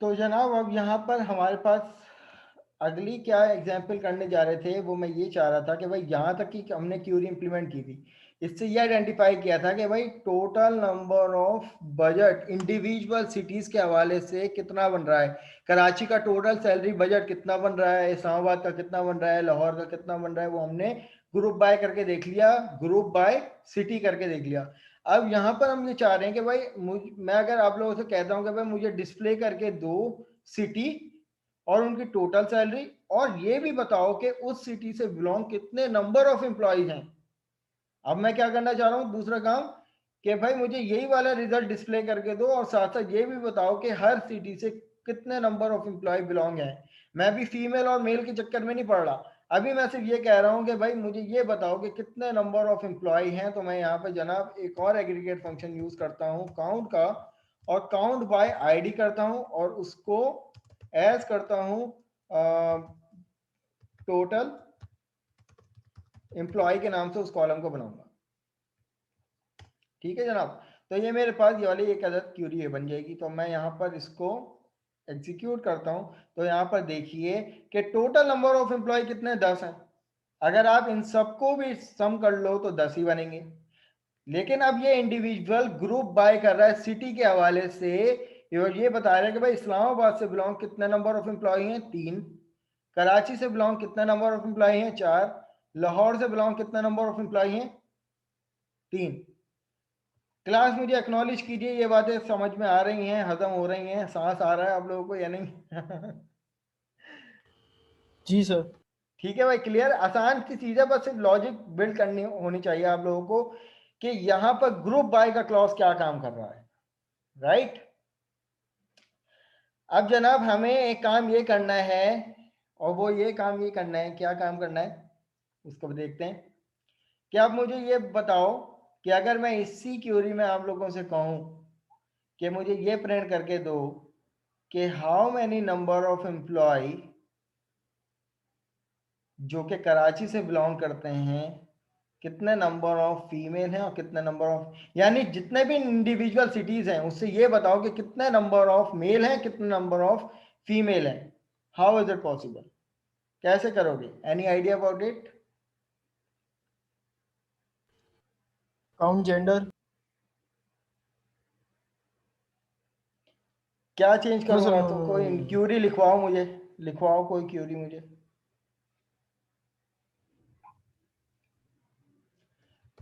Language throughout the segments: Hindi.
तो जनाब अब यहाँ पर हमारे पास अगली क्या एग्जाम्पल करने जा रहे थे, वो मैं ये चाह रहा था कि भाई यहाँ तक कि हमने क्यूरी इंप्लीमेंट की थी, इससे ये आइडेंटिफाई किया था कि भाई total number of budget individual cities के हवाले से कितना बन रहा है। कराची का टोटल सैलरी बजट कितना बन रहा है, इस्लामाबाद का कितना बन रहा है, लाहौर का कितना बन रहा है, वो हमने ग्रुप बाय करके देख लिया, ग्रुप बाय सिटी करके देख लिया। अब यहाँ पर हम ये चाह रहे हैं कि भाई मैं अगर आप लोगों से कहता हूँ कि भाई मुझे डिस्प्ले करके दो सिटी और उनकी टोटल सैलरी, और ये भी बताओ कि उस सिटी से बिलोंग कितने नंबर ऑफ एम्प्लॉयज हैं। अब मैं क्या करना चाह रहा हूँ, दूसरा काम कि भाई मुझे यही वाला रिजल्ट डिस्प्ले करके दो और साथ साथ ये भी बताओ कि हर सिटी से कितने नंबर ऑफ एम्प्लॉय बिलोंग हैं। मैं भी फीमेल और मेल के चक्कर में नहीं पड़ रहा, अभी मैं सिर्फ ये कह रहा हूँ कि भाई मुझे ये बताओ कि कितने नंबर ऑफ एम्प्लॉय हैं। तो मैं यहाँ पे जनाब एक और एग्रीगेट फंक्शन यूज करता हूँ काउंट का, और काउंट बाय आईडी करता हूँ और उसको एज करता हूँ टोटल एम्प्लॉय के नाम से उस कॉलम को बनाऊंगा। ठीक है जनाब, तो ये मेरे पास ये वाली एक अदद क्यूरी बन जाएगी। तो मैं यहाँ पर इसको एग्जीक्यूट करता हूँ, तो यहाँ पर देखिए कि टोटल नंबर ऑफ एम्प्लॉय कितने, 10 हैं। अगर आप इन सबको भी सम कर लो तो 10 ही बनेंगे। लेकिन अब ये इंडिविजुअल ग्रुप बाय कर रहा है सिटी के हवाले से, ये बता रहा है कि भाई इस्लामाबाद से बिलोंग कितने नंबर ऑफ एम्प्लॉय हैं, 3। कराची से बिलोंग कितने नंबर ऑफ एम्प्लॉय हैं, 4। लाहौर से बिलोंग कितने नंबर ऑफ एम्प्लॉय हैं, 3। क्लास मुझे एक्नॉलेज कीजिए, ये बातें समझ में आ रही हैं, हजम हो रही हैं, सांस आ रहा है आप लोगों को या नहीं? जी सर। ठीक है भाई, क्लियर, आसान की चीज है, बस सिर्फ लॉजिक बिल्ड करनी होनी चाहिए आप लोगों को कि यहां पर ग्रुप बाय का क्लॉज क्या काम कर रहा है। राइट, अब जनाब हमें एक काम ये करना है, और वो ये काम ये करना है, क्या काम करना है उसको देखते हैं। कि आप मुझे ये बताओ कि अगर मैं इसी क्यूरी में आप लोगों से कहूं कि मुझे ये प्रिंट करके दो कि how many number of employee जो कि कराची से बिलोंग करते हैं, कितने नंबर ऑफ फीमेल हैं और कितने नंबर ऑफ, यानी जितने भी इंडिविजुअल सिटीज हैं उससे ये बताओ कि कितने नंबर ऑफ मेल हैं कितने नंबर ऑफ फीमेल हैं। हाउ इज इट पॉसिबल, कैसे करोगे, any idea about it? Count gender. क्या चेंज नो सर, करूंगा, नो तो नो कोई नो। क्यूरी लिखवाओ मुझे, लिखवाओ कोई क्यूरी मुझे।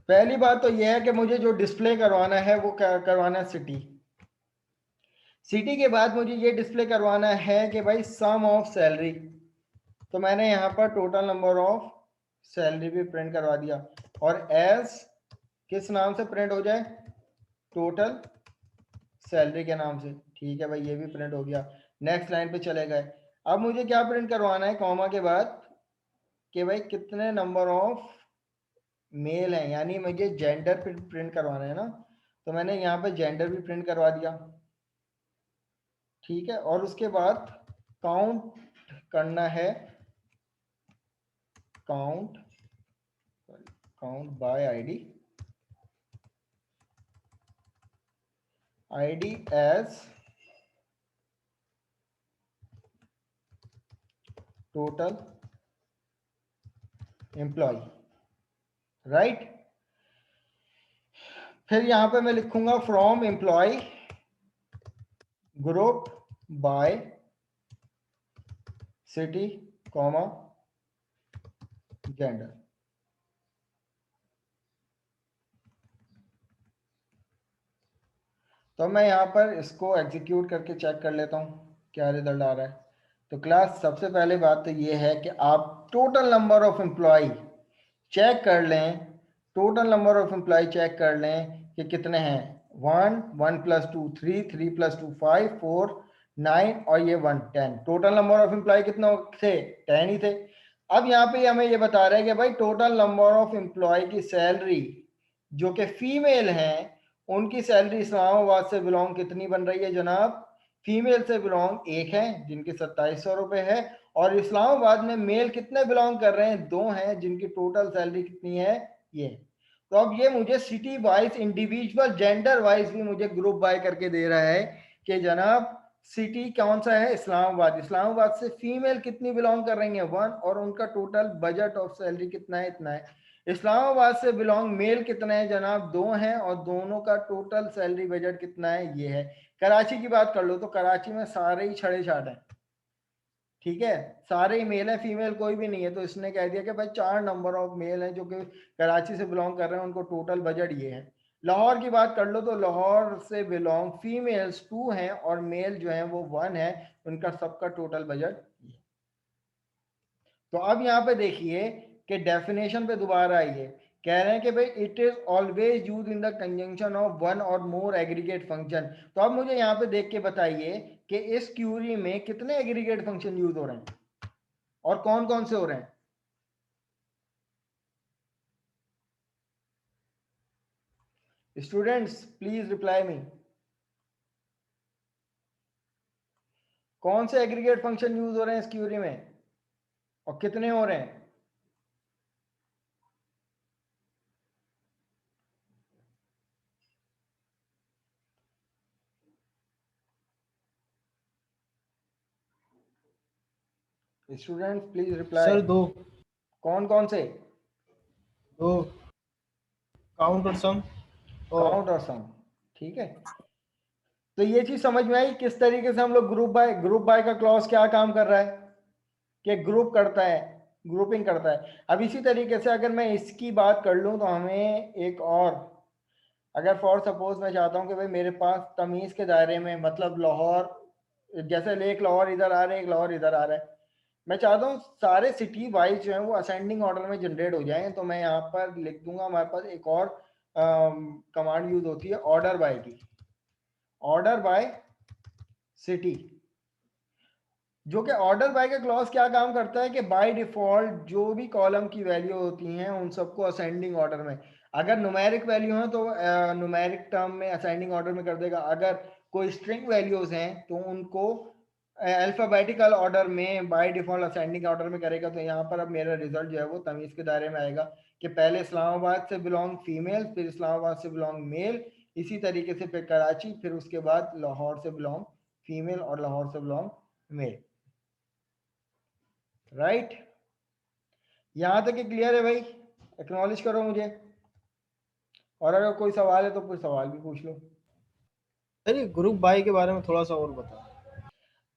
पहली बात तो यह है कि मुझे जो डिस्प्ले करवाना है वो क्या करवाना है, सिटी। सिटी के बाद मुझे ये डिस्प्ले करवाना है कि भाई सम ऑफ सैलरी, तो मैंने यहाँ पर टोटल नंबर ऑफ सैलरी भी प्रिंट करवा दिया, और एज किस नाम से प्रिंट हो जाए, टोटल सैलरी के नाम से। ठीक है भाई, ये भी प्रिंट हो गया। नेक्स्ट लाइन पे चले गए। अब मुझे क्या प्रिंट करवाना है कॉमा के बाद, कि भाई कितने नंबर ऑफ मेल हैं, यानी मुझे जेंडर प्रिंट करवाना है ना, तो मैंने यहाँ पे जेंडर भी प्रिंट करवा दिया। ठीक है, और उसके बाद काउंट करना है, count count by ID, ID as total employee. Right, फिर यहां पे मैं लिखूंगा from employee group by city comma gender. तो मैं यहाँ पर इसको एग्जीक्यूट करके चेक कर लेता हूँ क्या रिजल्ट आ रहा है। तो क्लास सबसे पहले बात तो ये है कि आप total number of employee check कर लें, total number of employee check कर लें कि कितने हैं। 1, 1 + 2 3, 3 + 2 5, 4 9 और ये 1 10। टोटल नंबर ऑफ एम्प्लॉय कितने थे, 10 ही थे। अब यहाँ पे हमें ये बता रहा है कि भाई टोटल नंबर ऑफ एम्प्लॉय की सैलरी जो कि फीमेल हैं, उनकी सैलरी इस्लामाबाद से बिलोंग कितनी बन रही है जनाब, फीमेल से बिलोंग 1 है जिनकी 2700 रुपए है, और इस्लामाबाद में मेल कितने बिलोंग कर रहे हैं, 2 हैं जिनकी टोटल सैलरी कितनी है, ये। तो अब ये मुझे city wise individual gender wise भी मुझे ग्रुप बाय करके दे रहा है कि जनाब सिटी कौन सा है? इस्लामाबाद। इस्लामाबाद से फीमेल कितनी बिलोंग कर रही है? 1, और उनका टोटल बजट ऑफ सैलरी कितना है? इतना है। इस्लामाबाद से बिलोंग मेल कितना है जनाब? 2 हैं, और दोनों का टोटल सैलरी बजट कितना है? ये है। कराची की बात कर लो तो कराची में सारे ही छड़े छाट हैं, ठीक है, सारे ही मेल है, फीमेल कोई भी नहीं है। तो इसने कह दिया कि भाई 4 नंबर ऑफ मेल हैं जो कि कराची से बिलोंग कर रहे हैं, उनको टोटल बजट ये है। लाहौर की बात कर लो तो लाहौर से बिलोंग फीमेल्स 2 हैं और मेल जो है वो 1 है, उनका सबका टोटल बजट ये। तो अब यहाँ पे देखिए कि डेफिनेशन पे दोबारा आइए, कह रहे हैं कि भाई it is always use in the conjunction of one और मोर एग्रीगेट फंक्शन। तो अब मुझे यहाँ पे देख के बताइए कि इस क्यूरी में कितने एग्रीगेट फंक्शन यूज हो रहे हैं और कौन कौन से हो रहे हैं? स्टूडेंट्स प्लीज रिप्लाई मी, कौन से एग्रीगेट फंक्शन यूज हो रहे हैं इस क्यूरी में और कितने हो रहे हैं? Students please reply. सर 2। कौन कौन से? 2 काउंट और सम। काउंट और सम, ठीक है। तो ये चीज समझ में आई किस तरीके से हम लोग ग्रुप बाय का क्लॉज क्या काम कर रहा है कि ग्रुप करता है, ग्रुपिंग करता है। अब इसी तरीके से अगर मैं इसकी बात कर लूं तो हमें एक और, अगर फॉर सपोज मैं चाहता हूं कि भाई मेरे पास तमीज के दायरे में, मतलब लाहौर, जैसे एक लाहौर इधर आ रहा है, एक लाहौर इधर आ रहा है, मैं चाहता हूँ सारे सिटी वाइज जो है वो असेंडिंग ऑर्डर में जनरेट हो जाएं, तो मैं यहाँ पर लिख दूंगा, हमारे पास एक और कमांड यूज होती है ऑर्डर बाय की, ऑर्डर बाय सिटी। जो कि ऑर्डर बाय का क्लॉज क्या काम करता है कि बाय डिफॉल्ट जो भी कॉलम की वैल्यू होती हैं उन सबको असेंडिंग ऑर्डर में, अगर न्यूमेरिक वैल्यू है तो न्यूमेरिक टर्म में असेंडिंग ऑर्डर में कर देगा, अगर कोई स्ट्रिंग वैल्यूज हैं तो उनको अल्फाबेटिकल ऑर्डर में बाय डिफॉल्ट असेंडिंग ऑर्डर में करेगा। तो यहाँ पर अब मेरा रिजल्ट जो है वो तमीज के दायरे में आएगा कि पहले इस्लामाबाद से बिलोंग फीमेल, फिर इस्लामाबाद से बिलोंग मेल, इसी तरीके से फिर कराची, फिर उसके बाद लाहौर से बिलोंग फीमेल और लाहौर से बिलोंग मेल। राइट, यहां तक कि क्लियर है भाई? एक्नॉलेज करो मुझे, और अगर कोई सवाल है तो कोई सवाल भी पूछ लो। सर ये ग्रुप बाय के बारे में थोड़ा सा और बताओ।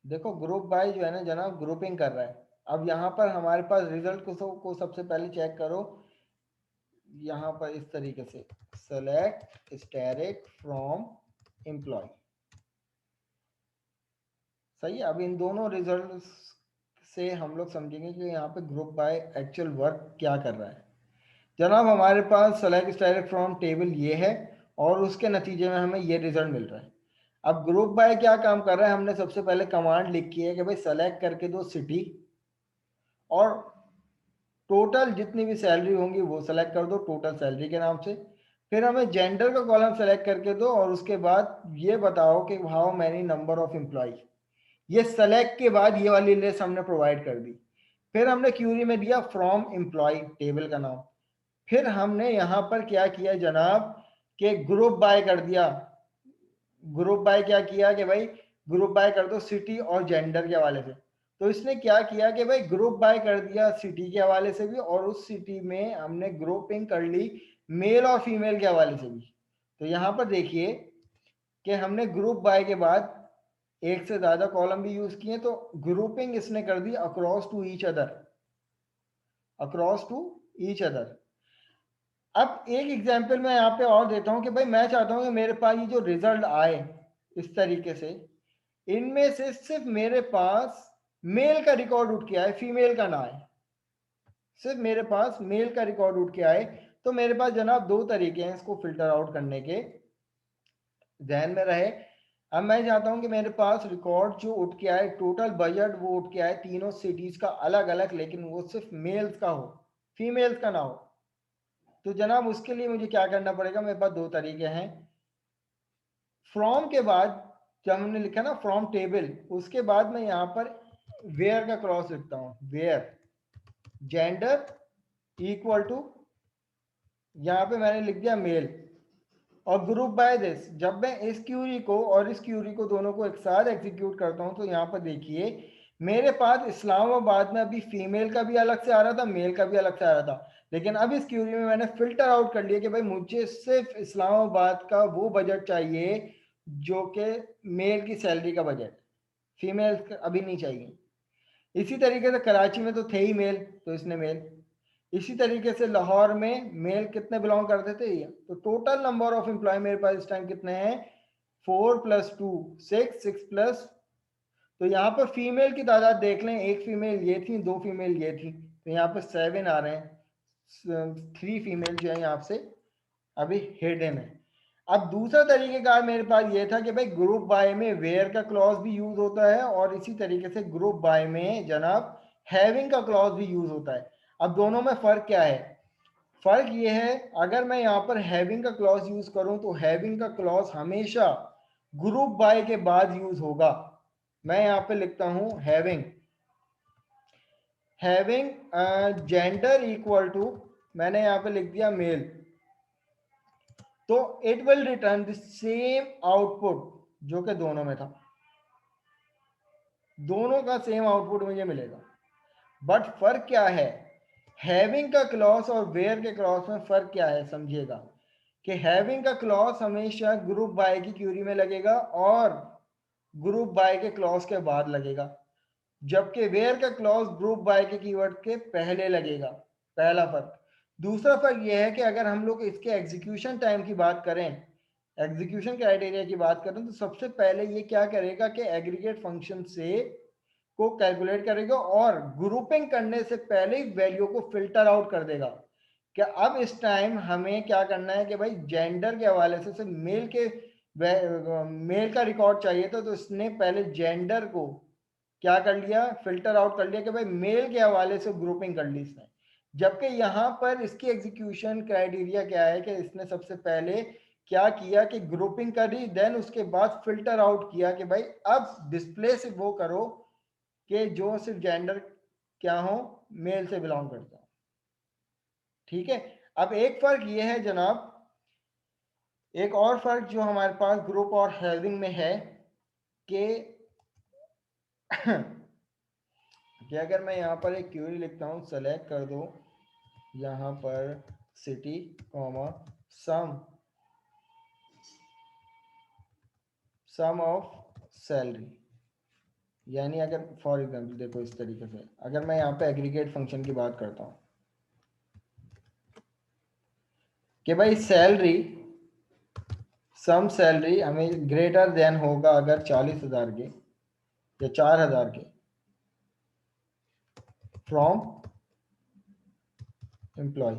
देखो ग्रुप बाय जो है ना जनाब ग्रुपिंग कर रहा है। अब यहाँ पर हमारे पास रिजल्ट को सबसे पहले चेक करो, यहाँ पर इस तरीके से सेलेक्ट स्टैटिक फ्रॉम एम्प्लॉय, सही है। अब इन दोनों रिजल्ट से हम लोग समझेंगे कि यहाँ पे ग्रुप बाय एक्चुअल वर्क क्या कर रहा है। जनाब हमारे पास सेलेक्ट स्टाइल फ्रॉम टेबल ये है और उसके नतीजे में हमें ये रिजल्ट मिल रहा है। अब ग्रुप बाय क्या काम कर रहा है, हमने सबसे पहले कमांड लिखी है कि भाई सेलेक्ट करके दो सिटी और टोटल जितनी भी सैलरी होंगी वो सेलेक्ट कर दो टोटल सैलरी के नाम से। फिर हमें जेंडर का कॉलम सेलेक्ट करके दो और उसके बाद ये बताओ कि how many number of employee. ये सेलेक्ट के बाद ये वाली लिस्ट हमने प्रोवाइड कर दी। फिर हमने क्यूरी में दिया फ्रॉम एम्प्लॉय टेबल का नाम। फिर हमने यहां पर क्या किया जनाब कि ग्रुप बाय कर दिया। ग्रुप बाय क्या किया कि भाई ग्रुप बाय कर दो सिटी और जेंडर के हवाले से। तो इसने क्या किया कि भाई ग्रुप बाय कर दिया सिटी के हवाले से भी और उस सिटी में हमने ग्रुपिंग कर ली मेल और फीमेल के हवाले से भी। तो यहां पर देखिए कि हमने ग्रुप बाय के बाद एक से ज्यादा कॉलम भी यूज किए, तो ग्रुपिंग इसने कर दी across to each other, across to each other. अब एक एग्जांपल मैं यहाँ पे और देता हूँ कि भाई मैं चाहता हूँ कि मेरे पास ये जो रिजल्ट आए इस तरीके से, इनमें से सिर्फ मेरे पास मेल का रिकॉर्ड उठ के आए, फीमेल का ना आए, सिर्फ मेरे पास मेल का रिकॉर्ड उठ के आए। तो मेरे पास जनाब दो तरीके हैं इसको फिल्टर आउट करने के, ध्यान में रहे। अब मैं चाहता हूं कि मेरे पास रिकॉर्ड जो उठ के आए टोटल बजट वो उठ के आए तीनों सिटीज का अलग अलग, लेकिन वो सिर्फ मेल्स का हो, फीमेल्स का ना हो। तो जनाब उसके लिए मुझे क्या करना पड़ेगा, मेरे पास दो तरीके हैं। फ्रॉम के बाद जब हमने लिखा ना फ्रॉम टेबल, उसके बाद मैं यहाँ पर वेयर का क्रॉस लिखता हूँ, वेयर जेंडर इक्वल टू, यहाँ पे मैंने लिख दिया मेल। और ग्रुप बाय दिस, जब मैं इस क्यूरी को और इस क्यूरी को दोनों को एक साथ एग्जीक्यूट करता हूं तो यहाँ पर देखिए मेरे पास इस्लामाबाद में अभी फीमेल का भी अलग से आ रहा था, मेल का भी अलग से आ रहा था, लेकिन अब इस क्यूरी में मैंने फिल्टर आउट कर लिया कि भाई मुझे सिर्फ इस्लामाबाद का वो बजट चाहिए जो कि मेल की सैलरी का बजट, फीमेल अभी नहीं चाहिए। इसी तरीके से कराची में तो थे ही मेल, तो इसने मेल। इसी तरीके से लाहौर में मेल कितने बिलोंग करते थे ये, तो टोटल नंबर ऑफ एम्प्लॉय मेरे पास इस टाइम कितने हैं, 4 + 2 6, 6 प्लस, तो यहाँ पर फीमेल की तादाद देख लें, एक फीमेल ये थी, 2 फीमेल ये थी, तो यहाँ पर 7 आ रहे हैं, 3 फीमेल जो है यहाँ से अभी हिडन है। अब दूसरा तरीकेकार मेरे पास ये था कि भाई ग्रुप बाय में वेयर का क्लॉज भी यूज होता है और इसी तरीके से ग्रुप बाय में जनाब हैविंग का क्लॉज भी यूज होता है। अब दोनों में फर्क क्या है, फर्क ये है अगर मैं यहाँ पर हैविंग का क्लॉज यूज करूं तो हैविंग का क्लॉज हमेशा ग्रुप बाय के बाद यूज होगा। मैं यहाँ पे लिखता हूं हैविंग जेंडर इक्वल टू, मैंने यहाँ पे लिख दिया मेल, तो it will return the same output जो कि दोनों में था, दोनों का सेम आउटपुट मुझे मिलेगा। बट फर्क क्या है, हैविंग का क्लॉज और वेयर के क्लॉज में फर्क क्या है समझिएगा, कि हैविंग का क्लॉज हमेशा ग्रुप बाय की क्यूरी में लगेगा और ग्रुप बाय के क्लॉज के बाद लगेगा, जबकि वेयर का क्लॉज ग्रुप बाय के कीवर्ड के पहले लगेगा। पहला फर्क। दूसरा फर्क यह है कि अगर हम लोग इसके एग्जीक्यूशन टाइम की बात करें, एग्जीक्यूशन क्राइटेरिया की बात करें, तो सबसे पहले ये क्या करेगा कि एग्रीगेट फंक्शन से को कैलकुलेट करेगा और ग्रुपिंग करने से पहले ही वैल्यू को फिल्टर आउट कर देगा। क्या अब इस टाइम हमें क्या करना है कि भाई जेंडर के हवाले से सिर्फ मेल का रिकॉर्ड चाहिए था, तो इसने पहले जेंडर को क्या कर लिया, फिल्टर आउट कर लिया कि भाई मेल के हवाले से ग्रुपिंग कर ली इसने। जबकि यहाँ पर इसकी एग्जीक्यूशन क्राइटेरिया क्या है कि इसने सबसे पहले क्या किया कि ग्रुपिंग करी, देन उसके बाद फिल्टर आउट किया कि भाई अब डिस्प्ले से वो करो कि जो सिर्फ जेंडर क्या हो, मेल से बिलोंग करता हो। ठीक है। अब एक फर्क ये है जनाब, एक और फर्क जो हमारे पास ग्रुप और हैविंग में है कि कि अगर मैं यहाँ पर एक क्यूरी लिखता हूँ, सेलेक्ट कर दो यहाँ पर city comma sum of salary, यानी अगर फॉर एग्जांपल देखो इस तरीके से, अगर मैं यहाँ पे एग्रीगेट फंक्शन की बात करता हूँ कि भाई सम सैलरी हमें ग्रेटर देन होगा अगर 40,000 के या 4,000 के फ्रॉम एम्प्लॉय,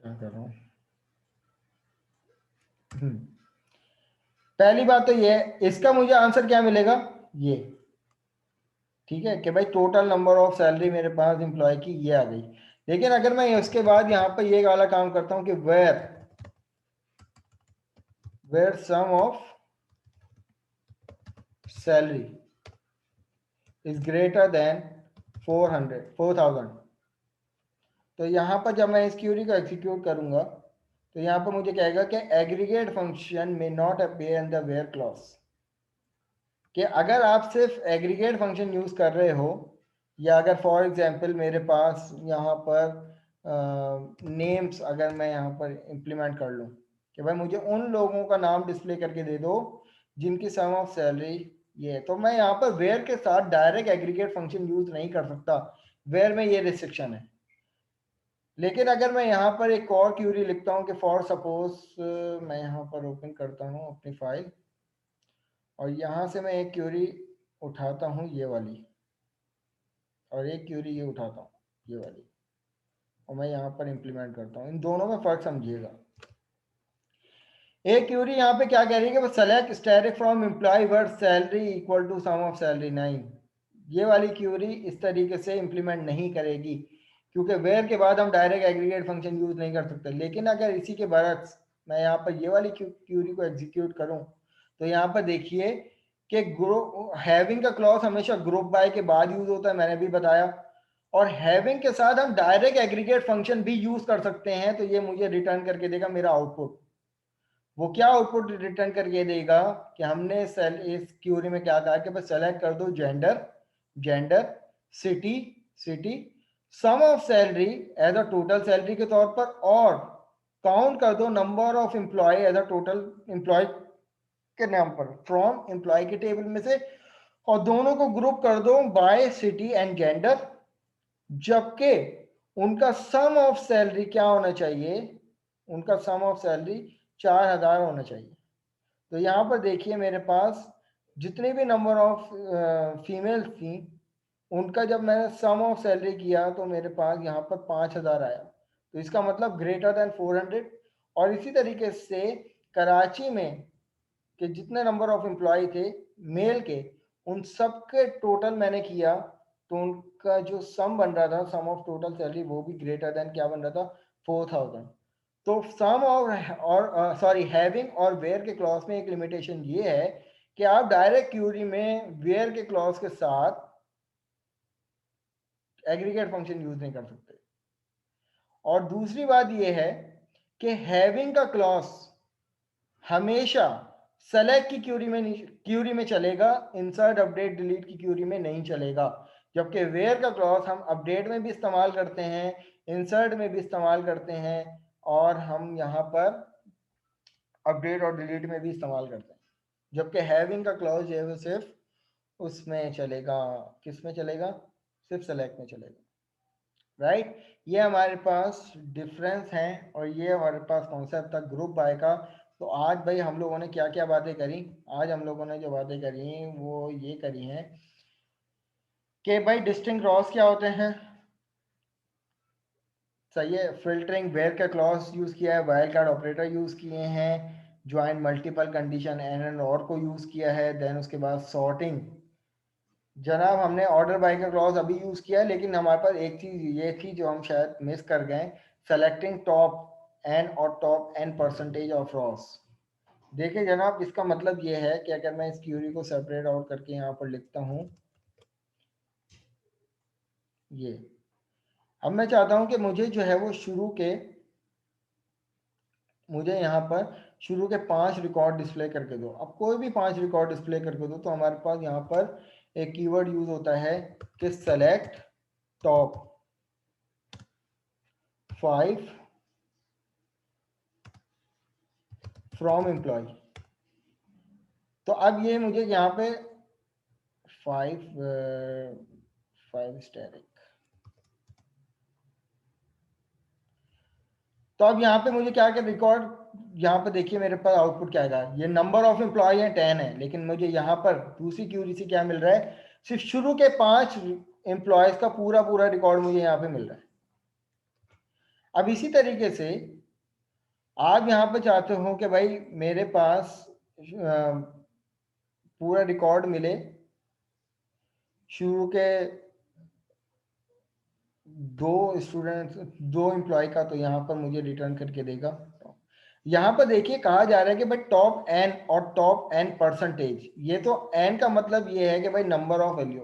क्या कर रहा हूँ, पहली बात तो ये है, इसका मुझे आंसर क्या मिलेगा ये, ठीक है, कि भाई टोटल नंबर ऑफ सैलरी मेरे पास एम्प्लॉय की ये आ गई। लेकिन अगर मैं उसके बाद यहाँ पर ये वाला काम करता हूँ कि where sum of salary is greater than 4,000, तो यहाँ पर जब मैं इस क्यूरी को एग्जीक्यूट करूंगा तो यहाँ पर मुझे कहेगा कि एग्रीगेट फंक्शन में not appear in the where clause, कि अगर आप सिर्फ एग्रीगेट फंक्शन यूज कर रहे हो, या अगर फॉर एग्जांपल मेरे पास यहाँ पर नेम्स अगर मैं यहाँ पर इंप्लीमेंट कर लूँ कि भाई मुझे उन लोगों का नाम डिस्प्ले करके दे दो जिनकी सम ऑफ सैलरी ये है, तो मैं यहाँ पर वेयर के साथ डायरेक्ट एग्रीगेट फंक्शन यूज नहीं कर सकता, वेयर में ये रिस्ट्रिक्शन है। लेकिन अगर मैं यहाँ पर एक और क्यूरी लिखता हूँ कि फॉर सपोज मैं यहाँ पर ओपन करता हूँ अपनी फाइल और यहाँ से मैं एक क्यूरी उठाता हूँ ये वाली और एक क्यूरी ये उठाता हूँ ये वाली, और मैं यहाँ पर इंप्लीमेंट करता हूँ, इन दोनों में फर्क समझिएगा। एक क्यूरी यहाँ पे क्या कह रही है कि वो select static from employee word salary equal to sum of salary, नहीं, ये वाली क्यूरी इस तरीके से इंप्लीमेंट नहीं करेगी क्योंकि वेयर के बाद हम डायरेक्ट एग्रीगेट फंक्शन यूज नहीं कर सकते। लेकिन अगर इसी के बरक्स मैं यहाँ पर ये वाली क्यूरी को एग्जीक्यूट करूँ तो यहाँ पर देखिए कि ग्रुप हैविंग का क्लॉज हमेशा ग्रुप बाय के बाद यूज होता है, मैंने भी बताया, और हैविंग के साथ हम डायरेक्ट एग्रीगेट फंक्शन भी यूज कर सकते हैं, तो ये मुझे रिटर्न करके देगा मेरा आउटपुट। वो क्या आउटपुट रिटर्न करके देगा कि हमने इस क्यूरी में क्या कहा कि बस सेलेक्ट कर दो gender city sum of salary as a total salary के तौर पर, और काउंट कर दो number of employee as a total employee के नाम पर फ्रॉम एम्प्लॉय के टेबल में से, और दोनों को ग्रुप कर दो बाय सिटी एंड जेंडर, जबकि उनका सम ऑफ सैलरी क्या होना चाहिए, उनका सम ऑफ सैलरी 4000 होना चाहिए। तो यहाँ पर देखिए मेरे पास जितने भी नंबर ऑफ फीमेल्स थी, उनका जब मैंने सम ऑफ सैलरी किया तो मेरे पास यहाँ पर 5000 आया, तो इसका मतलब ग्रेटर देन 400। और इसी तरीके से कराची में कि जितने नंबर ऑफ एम्प्लॉय थे मेल के, उन सब के टोटल मैंने किया, तो उनका जो सम बन रहा था, सम ऑफ टोटल सैलरी, वो भी ग्रेटर देन क्या बन रहा था, 4000। तो सम और सॉरी हैविंग और वेयर के क्लॉज में एक लिमिटेशन ये है कि आप डायरेक्ट क्यूरी में वेयर के क्लॉज के साथ एग्रीगेट फंक्शन यूज नहीं कर सकते। और दूसरी बात यह है कि हैविंग का क्लॉज हमेशा सेलेक्ट की क्यूरी में चलेगा, इंसर्ट अपडेट डिलीट की क्यूरी में नहीं चलेगा। जबकि वेयर का क्लॉज हम अपडेट में भी इस्तेमाल करते हैं, इंसर्ट में भी इस्तेमाल करते हैं, और हम यहाँ पर अपडेट और डिलीट में भी इस्तेमाल करते हैं। जबकि हैविंग का क्लॉज जो है वो सिर्फ उसमें चलेगा, किस में चलेगा, सिर्फ सेलेक्ट में चलेगा। राइट, ये हमारे पास डिफरेंस है, और ये हमारे पास कॉन्सेप्ट था ग्रुप बाय का। तो आज भाई हम लोगों ने क्या क्या बातें करी, आज हम लोगों ने जो बातें करी वो ये करी हैं कि भाई डिस्टिंक्ट क्लॉज क्या होते हैं, सही है, फिल्टरिंग वेयर का क्लॉज यूज किया है, वाइल्ड कार्ड ऑपरेटर यूज किए हैं, ज्वाइन मल्टीपल कंडीशन एंड और को यूज किया है, देन उसके बाद सॉर्टिंग जनाब हमने ऑर्डर बाय का क्लॉज अभी यूज किया है, लेकिन हमारे पास एक चीज ये थी जो हम शायद मिस कर गए, सेलेक्टिंग टॉप एन और top N percentage of rows. देखिए जनाब इसका मतलब ये है कि अगर मैं इस क्यूरी को सेपरेट आउट करके यहाँ पर लिखता हूँ, ये अब मैं चाहता हूँ कि मुझे जो है वो मुझे यहाँ पर शुरू के 5 रिकॉर्ड डिस्प्ले करके दो। अब कोई भी 5 रिकॉर्ड डिस्प्ले करके दो, तो हमारे पास यहाँ पर एक कीवर्ड यूज होता है कि सेलेक्ट टॉप 5 फ्रॉम एम्प्लॉय। तो अब ये मुझे यहाँ पे 5 स्टैटिक, तो अब यहाँ पे मुझे क्या क्या रिकॉर्ड, यहाँ पे देखिए मेरे पास आउटपुट क्या आएगा, ये नंबर ऑफ एम्प्लॉय है 10 है, लेकिन मुझे यहाँ पर दूसरी क्यूरी से क्या मिल रहा है, सिर्फ शुरू के 5 एम्प्लॉयज का पूरा पूरा रिकॉर्ड मुझे यहाँ पे मिल रहा है। अब इसी तरीके से आप यहाँ पे चाहते हो कि भाई मेरे पास पूरा रिकॉर्ड मिले शुरू के 2 एम्प्लॉय का, तो यहाँ पर मुझे रिटर्न करके देगा। यहाँ पर देखिए कहा जा रहा है कि भाई टॉप एन और टॉप एन परसेंटेज, ये तो एन का मतलब ये है कि भाई नंबर ऑफ वैल्यू,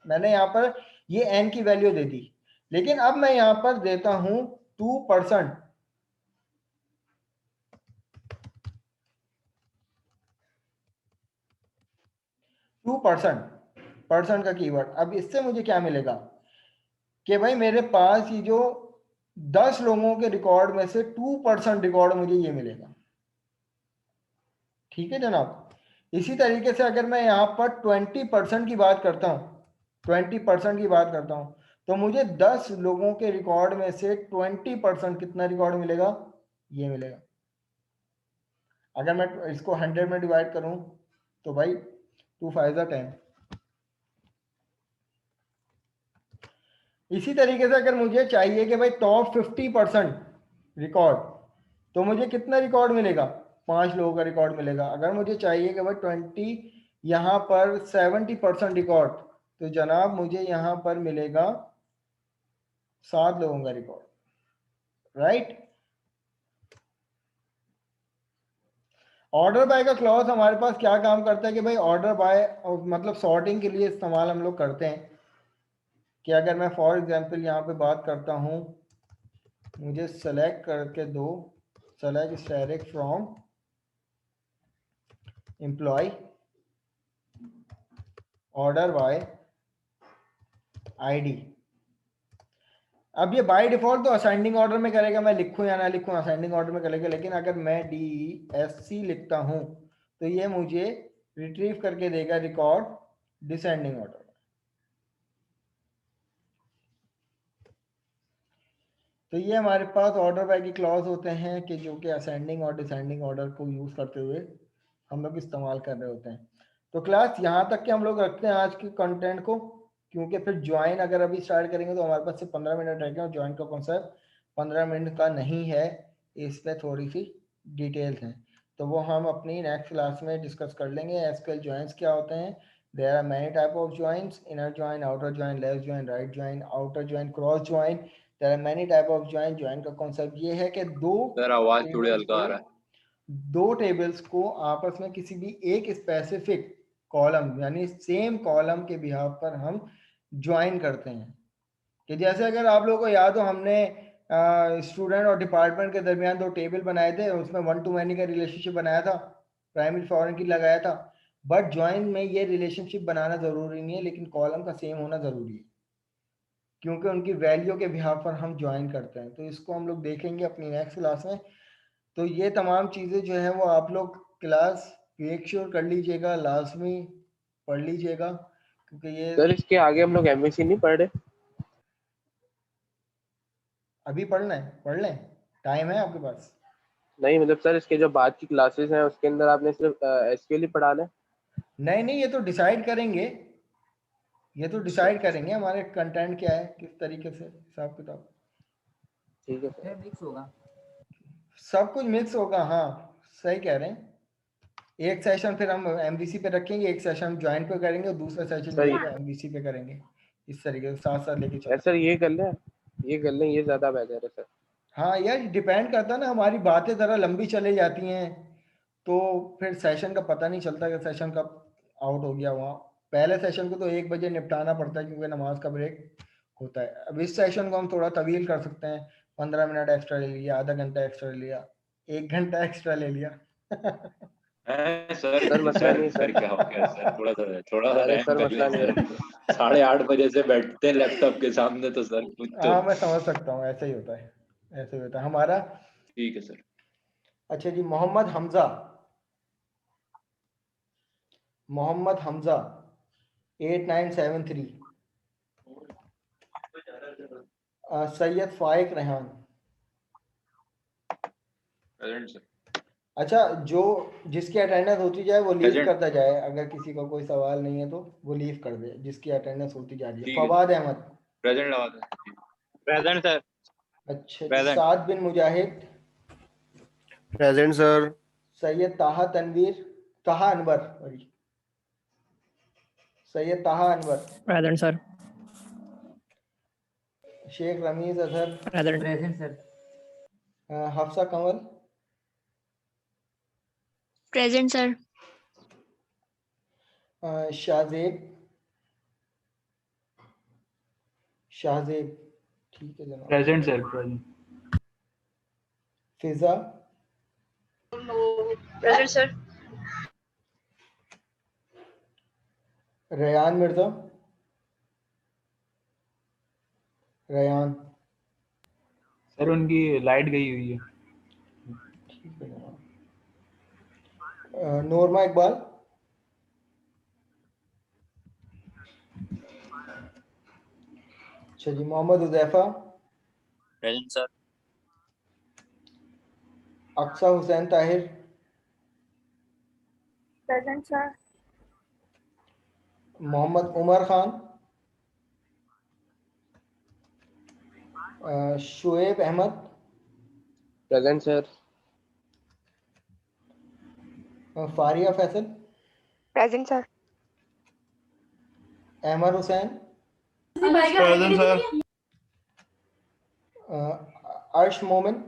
मैंने यहाँ पर ये एन की वैल्यू दे दी, लेकिन अब मैं यहाँ पर देता हूं 2%, 2% का कीवर्ड। अब इससे मुझे क्या मिलेगा कि भाई मेरे पास ये जो 10 लोगों के रिकॉर्ड में से 2% रिकॉर्ड मुझे ये मिलेगा। ठीक है जनाब, इसी तरीके से अगर मैं यहाँ पर 20% की बात करता हूँ, 20% की बात करता हूँ, तो मुझे 10 लोगों के रिकॉर्ड में से 20% कितना रिकॉर्ड मिलेगा, ये मिलेगा। अगर मैं इसको 100 में डिवाइड करूं तो भाई 2 5 10। इसी तरीके से अगर मुझे चाहिए कि भाई टॉप 50% रिकॉर्ड, तो मुझे कितना रिकॉर्ड मिलेगा, 5 लोगों का रिकॉर्ड मिलेगा। अगर मुझे चाहिए कि भाई यहाँ पर 70% रिकॉर्ड, तो जनाब मुझे यहाँ पर मिलेगा 7 लोगों का रिकॉर्ड। राइट, ऑर्डर बाय का क्लॉज हमारे पास क्या काम करता है कि भाई ऑर्डर बाय मतलब सॉर्टिंग के लिए इस्तेमाल हम लोग करते हैं कि अगर मैं फॉर एग्जांपल यहाँ पे बात करता हूँ, मुझे सेलेक्ट करके दो, select static from employ order by ID. अब ये बाय डिफॉल्ट तो असेंडिंग ऑर्डर में करेगा, मैं लिखूं या ना लिखूं असेंडिंग ऑर्डर में करेगा, लेकिन अगर मैं DESC लिखता हूं तो ये मुझे रिट्रीव करके देगा रिकॉर्ड डिसेंडिंग ऑर्डर। तो ये हमारे पास ऑर्डर बाय की क्लॉज होते हैं कि जो कि असेंडिंग और डिसेंडिंग ऑर्डर को यूज करते हुए हम लोग इस्तेमाल कर रहे होते हैं। तो क्लास यहाँ तक के हम लोग रखते हैं आज के कंटेंट को, क्योंकि फिर ज्वाइन अगर अभी स्टार्ट करेंगे तो हमारे पास सिर्फ 15 मिनट रह गए और ज्वाइन का कॉन्सेप्ट 15 मिनट का नहीं है, इसमें थोड़ी सी डिटेल्स हैं, तो वो हम अपनी नेक्स्ट क्लास में डिस्कस कर लेंगे। एसक्यूएल ज्वाइंस क्या होते हैं, there are many type of joins, inner join, outer join, left join, right join, outer join, cross join, there are many type of join. Join का कॉन्सेप्ट ये है कि आवाज थोड़ी हल्का आ रहा है, दो टेबल्स को आपस में किसी भी एक स्पेसिफिक कॉलम यानी सेम कॉलम के बिहाफ पर हम ज्वाइन करते हैं। कि जैसे अगर आप लोगों को याद हो, हमने स्टूडेंट और डिपार्टमेंट के दरमियान दो टेबल बनाए थे, उसमें वन टू मैनी का रिलेशनशिप बनाया था, प्राइमरी फॉरेन की लगाया था। बट ज्वाइन में ये रिलेशनशिप बनाना जरूरी नहीं है, लेकिन कॉलम का सेम होना जरूरी है, क्योंकि उनकी वैल्यू के बिहाफ पर हम ज्वाइन करते हैं। तो इसको हम लोग देखेंगे अपनी नेक्स्ट क्लास में। तो ये तमाम चीज़ें जो है वो आप लोग क्लास मेक श्योर कर लीजिएगा, लाजमी पढ़ लीजिएगा, क्योंकि ये सर इसके आगे हम लोग MVC नहीं पढ़ रहे? अभी पढ़ना है, पढ़ लें, टाइम है आपके पास। नहीं मतलब सर इसके जो बाद की क्लासेस हैं उसके अंदर आपने सिर्फ SQL ही पढ़ाना है? नहीं नहीं, ये तो डिसाइड करेंगे, ये तो डिसाइड करेंगे हमारे कंटेंट क्या है, किस तरीके से हिसाब किताब। ठीक है सर। मिक्स होगा, सब कुछ मिक्स होगा, हाँ सही कह रहे हैं। एक सेशन फिर हम MVC पे रखेंगे, एक सेशन हम ज्वाइन पे करेंगे और दूसरा सेशन जो सही है MVC पे करेंगे। इस तरीके से साथ साथ लेके चलते हैं। सर ये कर लें, ये कर लें, ये ज्यादा बेहतर है सर। हाँ यार, डिपेंड करता है ना, हमारी बातें ज़रा लंबी चली जाती हैं तो फिर सेशन का पता नहीं चलता कि सेशन कब आउट हो गया। वहाँ पहले सेशन को तो 1 बजे निपटाना पड़ता है क्योंकि नमाज का ब्रेक होता है। अब इस सेशन को हम थोड़ा तवील कर सकते हैं, 15 मिनट एक्स्ट्रा ले लिया, आधा घंटा एक्स्ट्रा ले लिया, 1 घंटा एक्स्ट्रा ले लिया। सर मसला नहीं है सर सर। क्या हो गया सर, थोड़ा सा अरे रहम सर कर मसला लें नहीं सर। है। 8:30 बजे से बैठते हैं लैपटॉप के सामने तो सर कुछ तो हाँ मैं समझ सकता हूँ, ऐसा ही होता है, ऐसा ही होता है हमारा। ठीक है सर। अच्छा जी, मोहम्मद हमजा, मोहम्मद हमजा 8973, सैयद फाइक रेहान। Present sir. अच्छा, जो जिसकी अटेंडेंस होती जाए वो लीव प्रेजेंट। करता जाए, अगर किसी का कोई सवाल नहीं है तो वो लीव कर दे जिसकी अटेंडेंस होती जा रही है। ठीक है फवाद अहमद। प्रेजेंट आवाज है। Present sir. अच्छा जी, Present. Saad bin Mujahid, present sir. Syed Taha Tanveer, Taha Anwar, sorry, Syed Taha Anwar, present sir. Sheikh Rameez Azhar, present. Present sir. Hafsa Kanwal, present sir. Shahzeb, Shahzeb, ठीक है जनाब। Present sir. Present. Fiza, present sir. Rayan Mirza, Rayan, sir उनकी लाइट गई हुई है। ठीक है जनाब। नोरमा इकबाल, अच्छा जी, Mohammad Huzaifa, present sir. Aqsa Hussain Tahir, present sir. Mohammad Umar Khan, Shoaib Ahmad, present sir. Faria Faisal, present sir. Ahmad Hussain, present sir. Arsh Momin,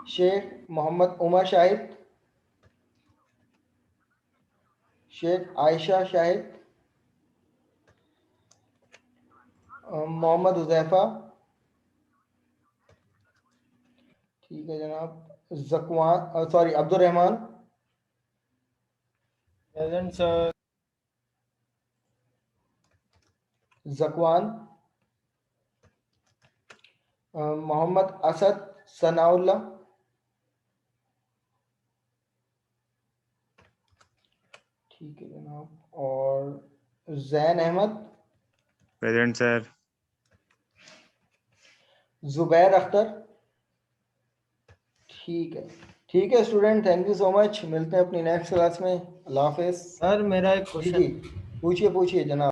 Sheikh Mohammad Umar Shahid, Sheikh Ayesha Shahid, Mohammad Huzaifa, ठीक है जनाब। Zakwan sorry Abdul Rahman, present sir. Zakwan, Mohammad Asad Sanaullah, ठीक है जनाब। और जैन अहमद, प्रेजेंट सर। जुबैर अख्तर, ठीक है student, thank you so much. मिलते हैं अपनी नेक्स्ट क्लास में। अल्लाह हाफिज। सर मेरा एक जी क्वेश्चन। जी पूछिए जनाब।